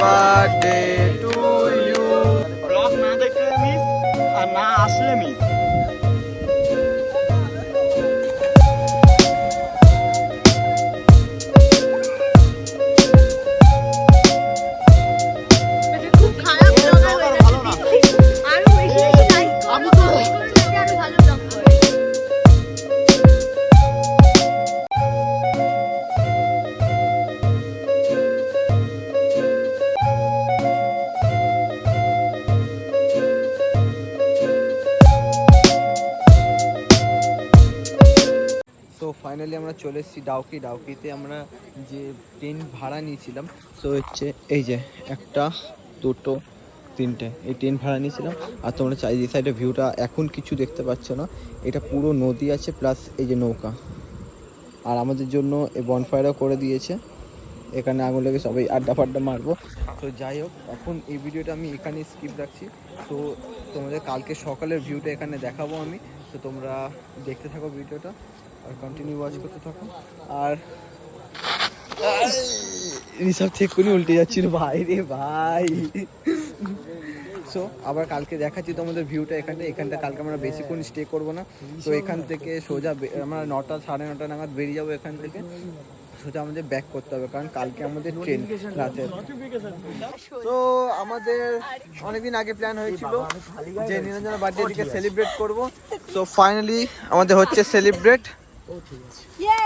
Birthday to you. Blog না দেখলে miss আর না আসলে মিস। খুব খারাপ ব্লগার হয়ে গেছে। আরো বেশি বেশি লাইক করো, কমেন্ট করো যাতে আরো ভালো ব্লগ করে। সো ফাইনালি আমরা চলে এসেছি ডাউকিতে আমরা যে ট্রেন ভাড়া নিয়েছিলাম। সো হচ্ছে এই যে একটা দুটো তিনটে এই ট্রেন ভাড়া নিয়েছিলাম। আর তোমরা চারিদিক সাইডে ভিউটা এখন কিছু দেখতে পাচ্ছ না, এটা পুরো নদী আছে প্লাস এই যে নৌকা। আর আমাদের জন্য এই বনফায়ারও করে দিয়েছে, এখানে আগুন লেগে সবাই আড্ডা ফাড্ডা মারবো। তো যাই হোক, এখন এই ভিডিওটা আমি এখানে স্কিপ রাখছি। তো তোমাদের কালকে সকালের ভিউটা এখানে দেখাবো আমি। তো তোমরা দেখতে থাকো ভিডিওটা আর কন্টিনিউ ওয়াচ করতে থাকো। আর ঋষভ ঠিকই উল্টে যাচ্ছিল ভাই রে ভাই। সো আবার কালকে দেখাচ্ছি তোমাদের ভিউটা এখানটা কালকে আমরা বেশিক্ষণ স্টে করবো না। তো এখান থেকে সোজা আমরা 9টা সাড়ে 9টা নাগাদ বেরিয়ে যাবো এখান থেকে। সোজা আমাদের ব্যাক করতে হবে কারণ কালকে আমাদের ট্রেন রাতে। তো আমাদের অনেকদিন আগে প্ল্যান হয়েছিল যে নিরঞ্জনের বার্থডে দিকে সেলিব্রেট করব। তো ফাইনালি আমাদের হচ্ছে সেলিব্রেট।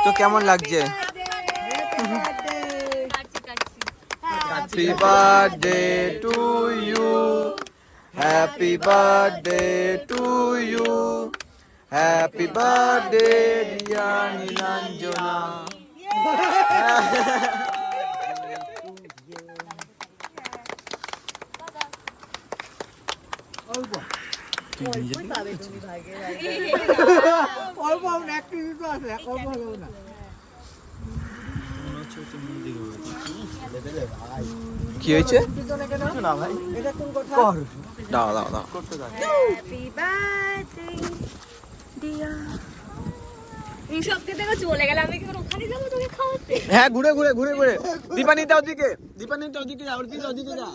তো কেমন লাগছে? Happy birthday to you, happy birthday to you, happy birthday dear Nilanjana. কি হয়েছে? দাও দাও দাও। চলে গেলে আমি কি ওখানে যাবো তোকে খাওয়াতে? হ্যাঁ, ঘুরে দীপানিতা ওদিকে যাও, ওদিকে যাও।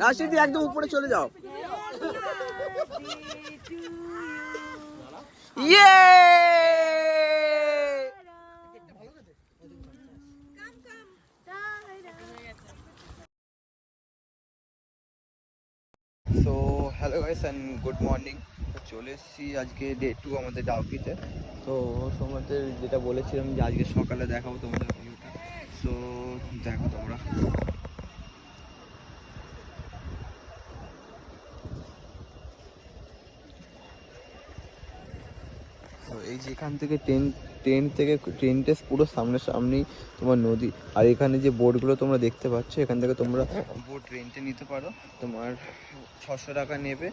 রাশিদি একদম উপরে চলে যাও। ইয়ে so hello guys and good morning. চলে এসেছি আজকে ডে 2 আমাদের ডাউকিতে। তো তোমাদের যেটা বলেছিলাম যে আজকে সকালে দেখাবো তোমাদের ভিউটা। সো দেখো তোমরা। তো এই যে এখান থেকে ট্রেনটা পুরো সামনাসামনি তোমার নদী। আর এখানে যে বোটগুলো তোমরা দেখতে পাচ্ছ, এখান থেকে তোমরা বোট রেন্টে নিতে পারো। তোমার 600 টাকা নেবে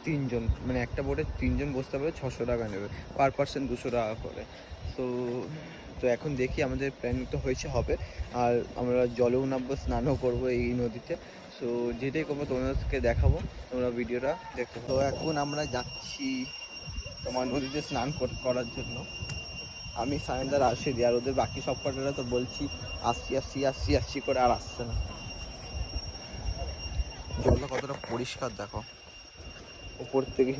3 জন, মানে একটা বোটে 3 জন বসতে পারে, 600 টাকা নেবে পার পার্সন, 200 টাকা করে। তো এখন দেখি আমাদের প্ল্যানিং তো হবে। আর আমরা জলেও নামবো, স্নানও করবো এই নদীতে। সো যেটাই করবো তোমাদেরকে দেখাবো, তোমরা ভিডিওটা দেখতে পাবো। তো এখন আমরা যাচ্ছি তোমার নদীতে স্নান করার জন্য। আমি সায়নদার আসি দিই, আর ওদের বাকি সব কটারা তো বলছি আসছি করে আর আসছে না। জলটা কতটা পরিষ্কার দেখো, উপর থেকে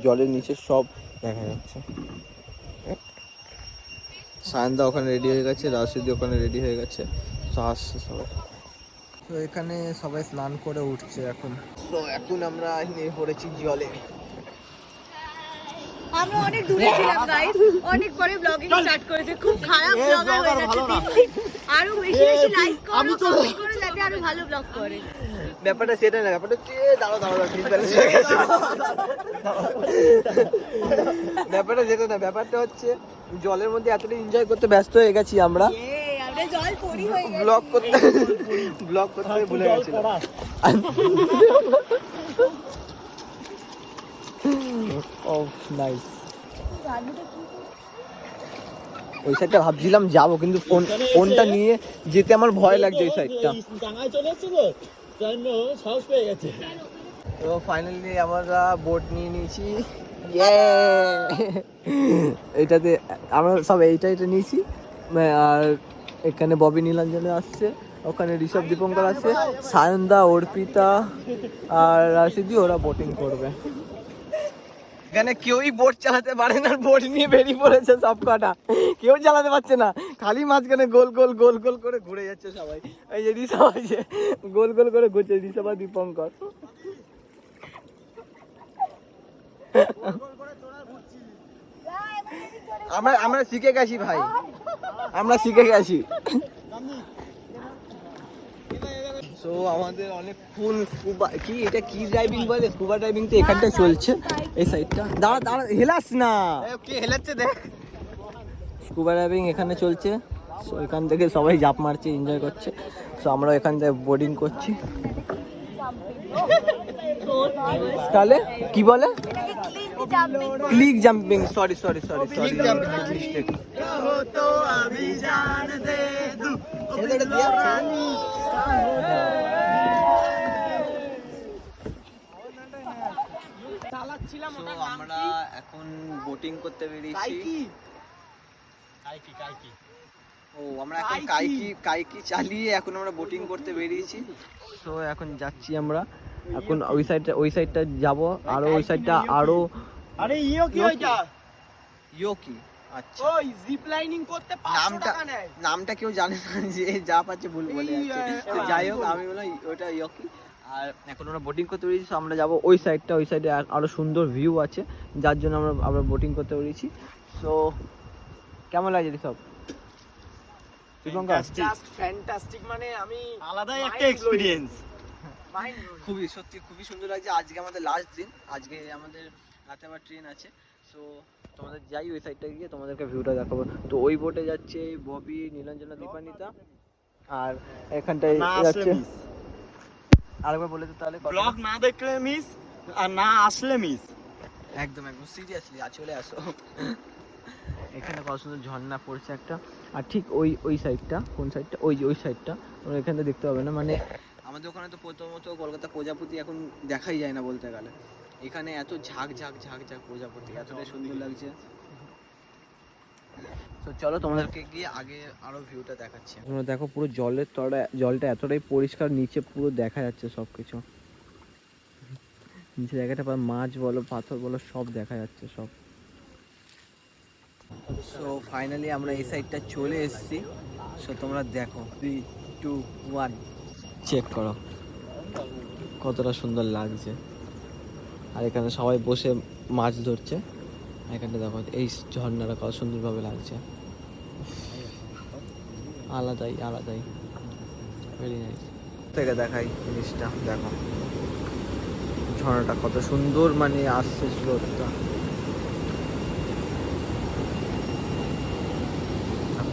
জলের নিচে সব দেখা যাচ্ছে। সায়নদা ওখানে রেডি হয়ে গেছে, রাশিদি ওখানে রেডি হয়ে গেছে, তো আসছে সবাই। তো এখানে সবাই স্নান করে উঠছে এখন। তো এখন আমরা নিয়ে পড়েছি জলে। আমরা অনেক দূরে ছিলাম গাইস, অনেক পরে ব্লগিং স্টার্ট করেছে। খুব খারাপ ব্লগার হয়ে গেছে দিন। আরো বেশি বেশি লাইক করো, কমেন্ট করো যাতে আরো ভালো ব্লগ করে। ব্যাপারটা সেটা না, ব্যাপারটা হচ্ছে দাঁড়াও ব্যাপারটা যেটা না, ব্যাপারটা হচ্ছে জলের মধ্যে এতটা এনজয় করতে ব্যস্ত হয়ে গেছি আমরা, জল পরি হয়ে গেছে, ব্লগ করতে ভুলে গেছিলাম। ওই সাইডটা ভাবছিলাম যাবো, কিন্তু ফোনটা নিয়ে যেতে আমার ভয় লাগছে ওই সাইডটা। তো ফাইনালি আমরা বোট নিয়ে নিয়েছি। এইটাতে আমরা সব এইটা নিয়েছি। আর এখানে ববি নীলাঞ্জনে আসছে, ওখানে ঋষভ দীপঙ্কর আসছে, সায়নদা, অর্পিতা আর রাশিদি ওরা বোটিং করবে। এখানে কেউই বোট চালাতে পারে না, বোট নিয়ে বেরিয়ে পড়েছে সব কটা, কেউ চালাতে পারছে না, খালি মাঝখানে গোল গোল গোল গোল করে ঘুরে যাচ্ছে সবাই। এই যে ঋষভ আছে গোল গোল করে ঘুরছে, ঋষভ আর দীপঙ্কর। আমরা শিখে গেছি ভাই, আমরা শিখে গেছি। তো আমাদের অনেক ফুল স্কুবা, কি এটা কি ড্রাইভিং বলে, স্কুবা ড্রাইভিং তো এখানটায় চলছে এই সাইডটা। দাঁড়া দাঁড়া, হেলাস না, কে হেলাচ্ছে দেখ। স্কুবা ড্রাইভিং এখানে চলছে, সো এখান থেকে সবাই জাপ মারছে, এনজয় করছে। সো আমরা এখান থেকে বোর্ডিং করছি। তাহলে কি বলে, click jumping, sorry sorry sorry sorry mistake. আমরা এখন বোটিং করতে বেরিয়েছি। ও আমরা এখন কাইকি চালিয়ে এখন আমরা বোটিং করতে বেরিয়েছি। তো এখন যাচ্ছি আমরা, এখন ওই সাইডটা যাব, আরো ওই সাইডটা আরো। আরে ইয়োকি ওইটা ইয়োকি, আচ্ছা ওই জিপ লাইনিং করতে 500 টাকা নেয়। নামটা কেউ জানে না, যে যা পাচ্ছে ভুল বলে যাচ্ছে। তো যাই হোক, আমি বললাম ওটা ইয়োকি। আর এখন আমরা বোটিং করতে বেরিয়েছি, আমরা যাব ওই সাইডটা, ওই সাইডে আরো সুন্দর ভিউ আছে, যার জন্য আমরা বোটিং করতে বেরিয়েছি। সো কেমন লাগছে সব? জাস্ট ফ্যান্টাস্টিক, মানে আমি আলাদাই একটা এক্সপেরিয়েন্স। খুবই সত্যি খুবই সুন্দর লাগছে। আজকে আমাদের লাস্ট দিন, আজকে আমাদের রাতে আবার ট্রেন আছে। সো তোমাদের যাই ওই সাইডটা গিয়ে তোমাদেরকে ভিউটা দেখাবো। তো ওই বোটে যাচ্ছে ববি, নীলাঞ্জনা, দীপান্বিতা, আর এখানটায় যাচ্ছে। আরেকবার বলে দিতে তাহলে, ব্লগ না দেখলে মিস, আর না আসলে মিস। একদম একদম সিরিয়াসলি চলে আসো। এখানে কত সুন্দর ঝর্ণা পড়ছে একটা। আর ঠিক ওই সাইডটা, কোন সাইডটা, ওই সাইডটা তোমরা এখানে দেখতে পাবে না। মানে আমাদের ওখানে তো প্রথমত কলকাতা প্রজাপতি এখন দেখাই যায় না বলতে গেলে, এখানে এত ঝাঁক ঝাঁক ঝাঁক ঝাঁক প্রজাপতি, এতটাই সুন্দর লাগছে। তো চলো তোমাদেরকে গিয়ে আগে আরো ভিউটা দেখাচ্ছি। তোমরা দেখো পুরো জলটা এতটাই পরিষ্কার, নিচে পুরো দেখা যাচ্ছে সব কিছু, নিচে জায়গাটা মাছ বলো, পাথর বলো, সব দেখা যাচ্ছে সব। সো ফাইনালি আমরা এই সাইডটা চলে এসেছি। সো তোমরা দেখো, 3, 2, 1 চেক করো কতটা সুন্দর লাগছে। আর এখানে সবাই বসে মাছ ধরছে। এখানটা দেখো এই ঝর্ণাটা কত সুন্দরভাবে লাগছে, আলাদাই আলাদাই, ভেরি নাইস। থেকে দেখাই জিনিসটা, দেখো ঝর্ণাটা কত সুন্দর মানে আসছে স্রোতটা,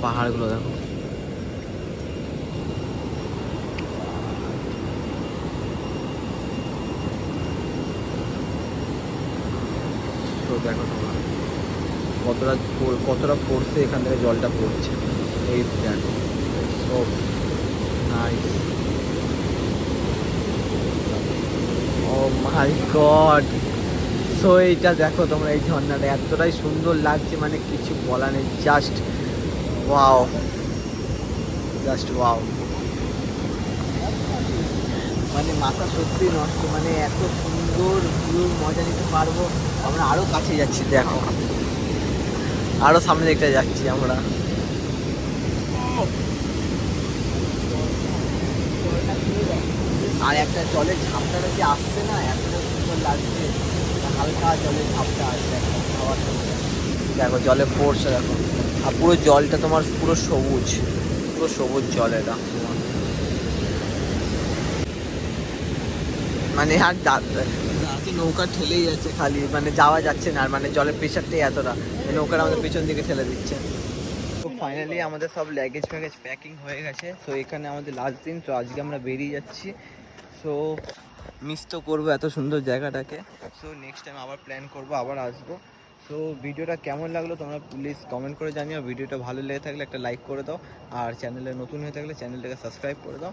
পাহাড়গুলো দেখো। তো দেখো তোমরা কতটা পড়ছে, এখান থেকে জলটা পড়ছে, এই দেখো সো নাইস। ও মাই গড, সো এইটা দেখো তোমরা, এই ঝর্ণাটা এতটাই সুন্দর লাগছে মানে কিছু বলা নেই, জাস্ট ওয়াও, জাস্ট ওয়াও। মানে মাথা সত্যি নষ্ট, মানে এত সুন্দর ভিউ মজা নিতে পারবো আমরা। আরো কাছে যাচ্ছি, দেখো আরো সামনে দিকটা যাচ্ছি আমরা। আর একটা জলের ঝাপটাটা যে আসছে না, এত সুন্দর লাগছে, হালকা জলের ঝাপটা আসছে একটা খাওয়ার সময়। দেখো জলে পড়ছে দেখো, আর পুরো জলটা তোমার পুরো সবুজ, পুরো সবুজ জল এটা। মানে আর রাতে নৌকা ঠেলেই যাচ্ছে খালি, মানে যাওয়া যাচ্ছে না, আর মানে জলের প্রেশারটাই এতটা, নৌকাটা আমাদের পেছন দিকে ঠেলে দিচ্ছে। তো ফাইনালি আমাদের সব লাগেজ ফ্যাগেজ প্যাকিং হয়ে গেছে। তো এখানে আমাদের লাস্ট দিন, তো আজকে আমরা বেরিয়ে যাচ্ছি। সো মিস তো করবো এত সুন্দর জায়গাটাকে। সো নেক্সট টাইম আবার প্ল্যান করবো, আবার আসবো। সো ভিডিওটা কেমন লাগলো তোমরা প্লিজ কমেন্ট করে জানিও। ভিডিওটা ভালো লেগে থাকলে একটা লাইক করে দাও, আর চ্যানেলে নতুন হয়ে থাকলে চ্যানেলটাকে সাবস্ক্রাইব করে দাও।